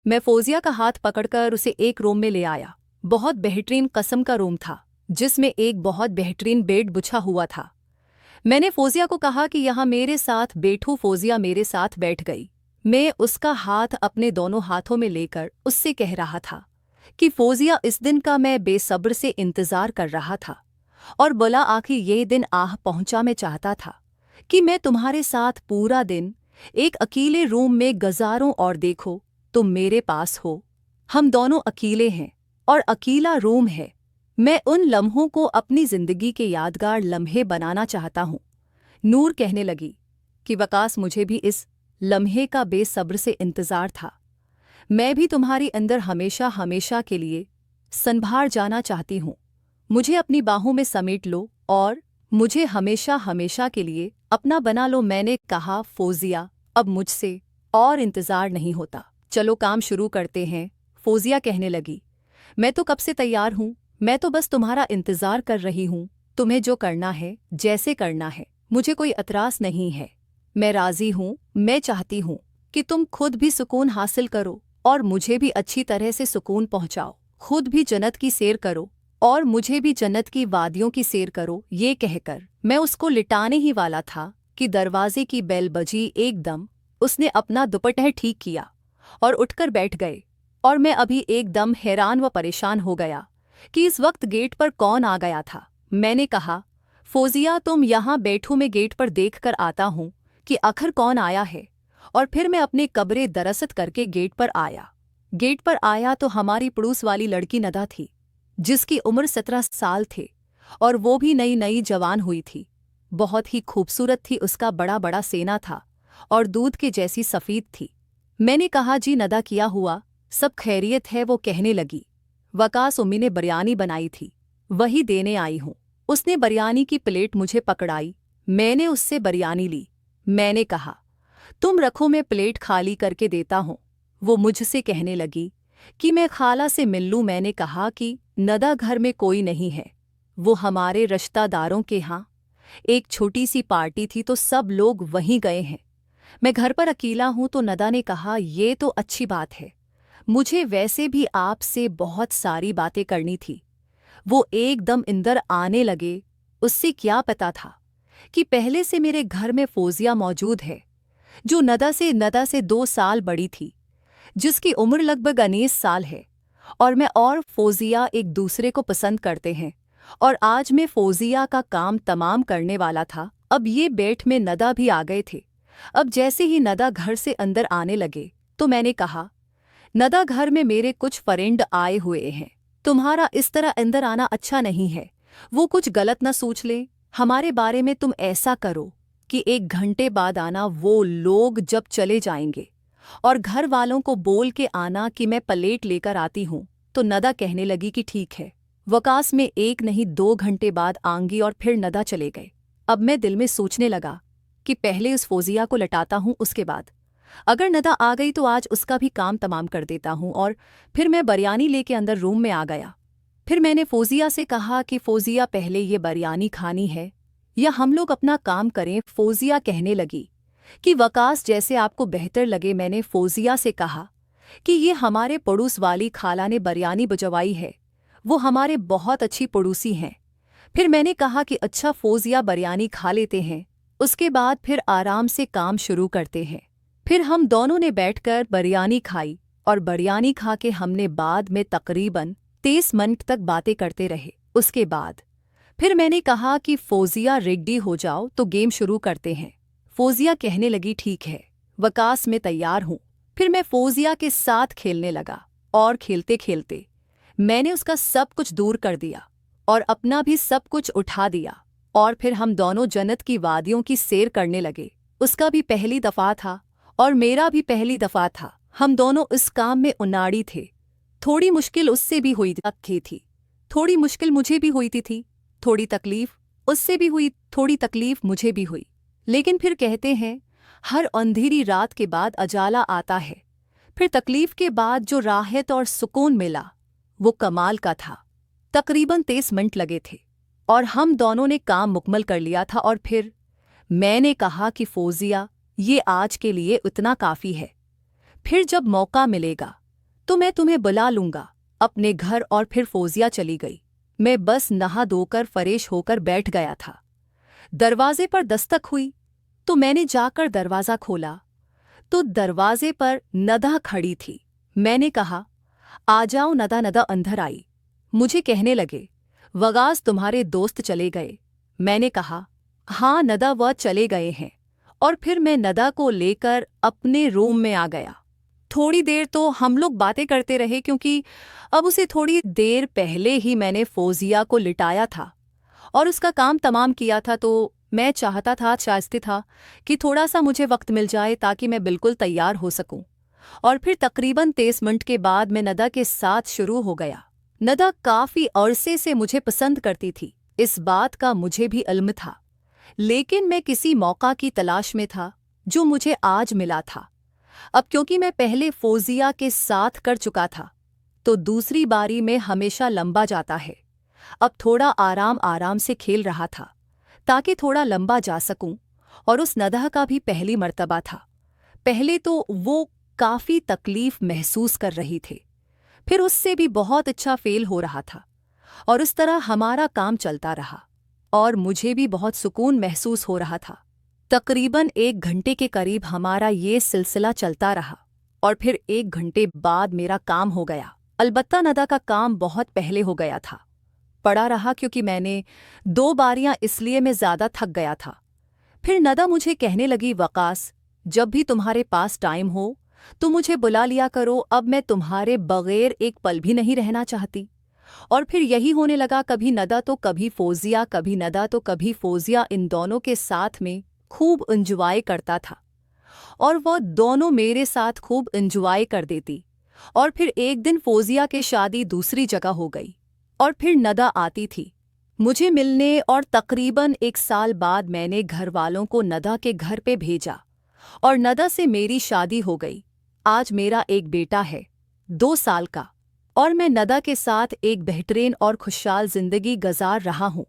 मैं फौजिया का हाथ पकड़कर उसे एक रूम में ले आया। बहुत बेहतरीन किस्म का रूम था, जिसमें एक बहुत बेहतरीन बेड बिछा हुआ था। मैंने फौजिया को कहा कि यहाँ मेरे साथ बैठो। फौजिया मेरे साथ बैठ गई। मैं उसका हाथ अपने दोनों हाथों में लेकर उससे कह रहा था कि फौजिया, इस दिन का मैं बेसब्र से इंतजार कर रहा था और बोला आखिर ये दिन पहुंचा। मैं चाहता था कि मैं तुम्हारे साथ पूरा दिन एक अकेले रूम में गुजारूं और देखो तुम मेरे पास हो। हम दोनों अकेले हैं और अकेला रूम है। मैं उन लम्हों को अपनी जिंदगी के यादगार लम्हे बनाना चाहता हूँ। नूर कहने लगी कि वकास, मुझे भी इस लम्हे का बेसब्र से इंतजार था। मैं भी तुम्हारी अंदर हमेशा हमेशा के लिए संभार जाना चाहती हूँ। मुझे अपनी बाहों में समेट लो और मुझे हमेशा हमेशा के लिए अपना बना लो। मैंने कहा, फौजिया, अब मुझसे और इंतजार नहीं होता, चलो काम शुरू करते हैं। फौजिया कहने लगी, मैं तो कब से तैयार हूँ, मैं तो बस तुम्हारा इंतजार कर रही हूँ। तुम्हें जो करना है, जैसे करना है, मुझे कोई एतराज नहीं है। मैं राजी हूँ। मैं चाहती हूँ कि तुम खुद भी सुकून हासिल करो और मुझे भी अच्छी तरह से सुकून पहुँचाओ। खुद भी जन्नत की सैर करो और मुझे भी जन्नत की वादियों की सैर करो। ये कहकर मैं उसको लिटाने ही वाला था कि दरवाजे की बेल बजी। एकदम उसने अपना दुपट्टा ठीक किया और उठकर बैठ गए और मैं अभी एकदम हैरान व परेशान हो गया कि इस वक्त गेट पर कौन आ गया था। मैंने कहा, फौजिया, तुम यहाँ बैठो, मैं गेट पर देख कर आता हूँ कि आखिर कौन आया है। और फिर मैं अपने कब्रे दरअसत करके गेट पर आया। गेट पर आया तो हमारी पड़ोस वाली लड़की नदा थी, जिसकी उम्र 17 साल थे और वो भी नई नई जवान हुई थी। बहुत ही खूबसूरत थी, उसका बड़ा बड़ा सेना था और दूध के जैसी सफ़ेद थी। मैंने कहा, जी नदा, किया हुआ सब खैरियत है? वो कहने लगी, वकास, उम्मी ने बिरयानी बनाई थी, वही देने आई हूँ। उसने बिरयानी की प्लेट मुझे पकड़ाई। मैंने उससे बिरयानी ली। मैंने कहा, तुम रखो, मैं प्लेट खाली करके देता हूँ। वो मुझसे कहने लगी कि मैं खाला से मिल लूँ। मैंने कहा कि नदा, घर में कोई नहीं है, वो हमारे रिश्तेदारों के यहाँ एक छोटी सी पार्टी थी तो सब लोग वहीं गए हैं। मैं घर पर अकेला हूँ। तो नदा ने कहा, ये तो अच्छी बात है, मुझे वैसे भी आपसे बहुत सारी बातें करनी थी। वो एकदम इंदर आने लगे। उससे क्या पता था कि पहले से मेरे घर में फौजिया मौजूद है, जो नदा से 2 साल बड़ी थी, जिसकी उम्र लगभग 19 साल है। और मैं और फौजिया एक दूसरे को पसंद करते हैं और आज मैं फौजिया का काम तमाम करने वाला था। अब ये बैठ में नदा भी आ गए थे। अब जैसे ही नदा घर से अंदर आने लगे तो मैंने कहा, नदा, घर में मेरे कुछ फ्रेंड आए हुए हैं, तुम्हारा इस तरह अंदर आना अच्छा नहीं है। वो कुछ गलत न सोच ले हमारे बारे में। तुम ऐसा करो कि 1 घंटे बाद आना, वो लोग जब चले जाएंगे, और घर वालों को बोल के आना कि मैं प्लेट लेकर आती हूँ। तो नदा कहने लगी कि ठीक है वकास, में 1 नहीं 2 घंटे बाद आऊंगी। और फिर नदा चले गए। अब मैं दिल में सोचने लगा कि पहले उस फौजिया को लटाता हूँ, उसके बाद अगर नदा आ गई तो आज उसका भी काम तमाम कर देता हूँ। और फिर मैं बिरयानी लेके अंदर रूम में आ गया। फिर मैंने फौजिया से कहा कि फौजिया, पहले ये बिरयानी खानी है या हम लोग अपना काम करें? फौजिया कहने लगी कि वकास, जैसे आपको बेहतर लगे। मैंने फौजिया से कहा कि ये हमारे पड़ोस वाली खाला ने बिरयानी भिजवाई है, वो हमारे बहुत अच्छी पड़ोसी हैं। फिर मैंने कहा कि अच्छा फौजिया, बिरयानी खा लेते हैं, उसके बाद फिर आराम से काम शुरू करते हैं। फिर हम दोनों ने बैठकर बिरयानी खाई और बिरयानी खा के हमने बाद में तकरीबन 30 मिनट तक बातें करते रहे। उसके बाद फिर मैंने कहा कि फौजिया, रेडी हो जाओ तो गेम शुरू करते हैं। फौजिया कहने लगी, ठीक है वकास, मैं तैयार हूँ। फिर मैं फौजिया के साथ खेलने लगा और खेलते खेलते मैंने उसका सब कुछ दूर कर दिया और अपना भी सब कुछ उठा दिया। और फिर हम दोनों जन्नत की वादियों की सैर करने लगे। उसका भी पहली दफ़ा था और मेरा भी पहली दफ़ा था। हम दोनों इस काम में उनाड़ी थे। थोड़ी मुश्किल उससे भी हुई थी, थोड़ी मुश्किल मुझे भी हुई थी, थोड़ी तकलीफ उससे भी हुई, थोड़ी तकलीफ मुझे भी हुई। लेकिन फिर कहते हैं, हर अंधेरी रात के बाद उजाला आता है। फिर तकलीफ के बाद जो राहत और सुकून मिला वो कमाल का था। तकरीबन 30 मिनट लगे थे और हम दोनों ने काम मुकम्मल कर लिया था। और फिर मैंने कहा कि फौजिया, ये आज के लिए इतना काफ़ी है, फिर जब मौका मिलेगा तो मैं तुम्हें बुला लूंगा अपने घर। और फिर फौजिया चली गई। मैं बस नहा धोकर फ्रेश होकर बैठ गया था। दरवाजे पर दस्तक हुई तो मैंने जाकर दरवाज़ा खोला तो दरवाजे पर नदा खड़ी थी। मैंने कहा, आ जाओ। नदा नदा अंदर आई। मुझे कहने लगे, वगास तुम्हारे दोस्त चले गए। मैंने कहा, हाँ नदा वह चले गए हैं। और फिर मैं नदा को लेकर अपने रूम में आ गया। थोड़ी देर तो हम लोग बातें करते रहे क्योंकि अब उसे थोड़ी देर पहले ही मैंने फौजिया को लिटाया था और उसका काम तमाम किया था। तो मैं चाहती था कि थोड़ा सा मुझे वक्त मिल जाए ताकि मैं बिल्कुल तैयार हो सकूं। और फिर तकरीबन 23 मिनट के बाद मैं नदा के साथ शुरू हो गया। नदा काफ़ी अरसे से मुझे पसंद करती थी, इस बात का मुझे भी इल्म था। लेकिन मैं किसी मौका की तलाश में था जो मुझे आज मिला था। अब क्योंकि मैं पहले फौजिया के साथ कर चुका था तो दूसरी बारी में हमेशा लंबा जाता है। अब थोड़ा आराम आराम से खेल रहा था ताकि थोड़ा लंबा जा सकूं। और उस नदा का भी पहली मर्तबा था। पहले तो वो काफ़ी तकलीफ महसूस कर रही थी, फिर उससे भी बहुत अच्छा फेल हो रहा था और उस तरह हमारा काम चलता रहा और मुझे भी बहुत सुकून महसूस हो रहा था। तकरीबन 1 घंटे के करीब हमारा ये सिलसिला चलता रहा और फिर 1 घंटे बाद मेरा काम हो गया। अलबत्ता नदा का काम बहुत पहले हो गया था। पड़ा रहा क्योंकि मैंने 2 बारियां इसलिए मैं ज़्यादा थक गया था। फिर नदा मुझे कहने लगी, वकास जब भी तुम्हारे पास टाइम हो तो मुझे बुला लिया करो, अब मैं तुम्हारे बगैर एक पल भी नहीं रहना चाहती। और फिर यही होने लगा, कभी नदा तो कभी फौजिया, कभी नदा तो कभी फौजिया, इन दोनों के साथ में खूब इंजॉय करता था और वह दोनों मेरे साथ खूब इंजॉय कर देती। और फिर एक दिन फौजिया की शादी दूसरी जगह हो गई और फिर नदा आती थी मुझे मिलने और तकरीबन 1 साल बाद मैंने घर वालों को नदा के घर पे भेजा और नदा से मेरी शादी हो गई। आज मेरा एक बेटा है 2 साल का और मैं नदा के साथ एक बेहतरीन और खुशहाल जिंदगी गुजार रहा हूँ।